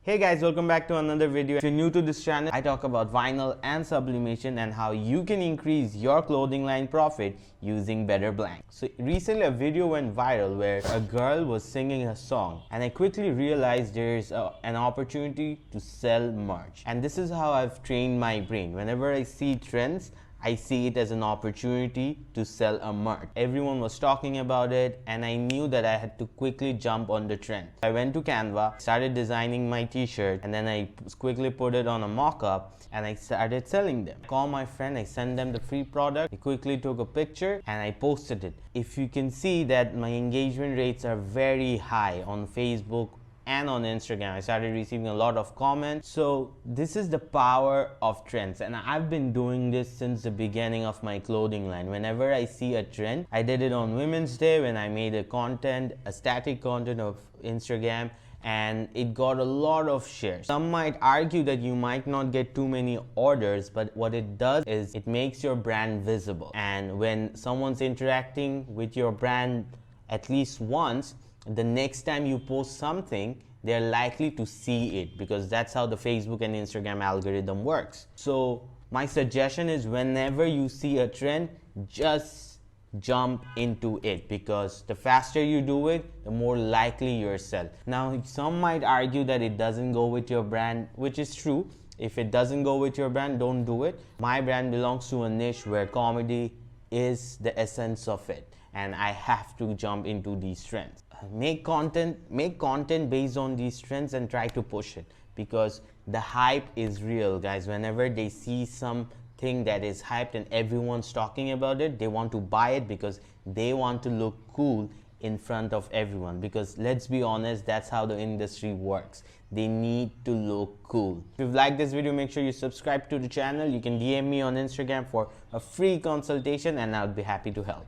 Hey guys, welcome back to another video. If you're new to this channel, I talk about vinyl and sublimation and how you can increase your clothing line profit using better blank. So recently a video went viral where a girl was singing a song and I quickly realized there's an opportunity to sell merch. And this is how I've trained my brain. Whenever I see trends, I see it as an opportunity to sell a merch. Everyone was talking about it and I knew that I had to quickly jump on the trend. I went to Canva, started designing my t-shirt, and then I quickly put it on a mock-up and I started selling them. I called my friend, I sent them the free product, I quickly took a picture and I posted it. If you can see that my engagement rates are very high on Facebook and on Instagram. I started receiving a lot of comments. So this is the power of trends, and I've been doing this since the beginning of my clothing line. Whenever I see a trend, I did it on Women's Day when I made a static content of Instagram, and it got a lot of shares. Some might argue that you might not get too many orders, but what it does is it makes your brand visible. And when someone's interacting with your brand at least once, the next time you post something, they're likely to see it, because that's how the Facebook and Instagram algorithm works. So my suggestion is, whenever you see a trend, just jump into it, because the faster you do it, the more likely you'll sell. Now, some might argue that it doesn't go with your brand, which is true. If it doesn't go with your brand, don't do it. My brand belongs to a niche where comedy is the essence of it, and I have to jump into these trends. Make content based on these trends and try to push it, because the hype is real, guys. Whenever they see something that is hyped and everyone's talking about it, they want to buy it because they want to look cool in front of everyone. Because let's be honest, that's how the industry works. They need to look cool. If you've liked this video, make sure you subscribe to the channel. You can DM me on Instagram for a free consultation and I'll be happy to help.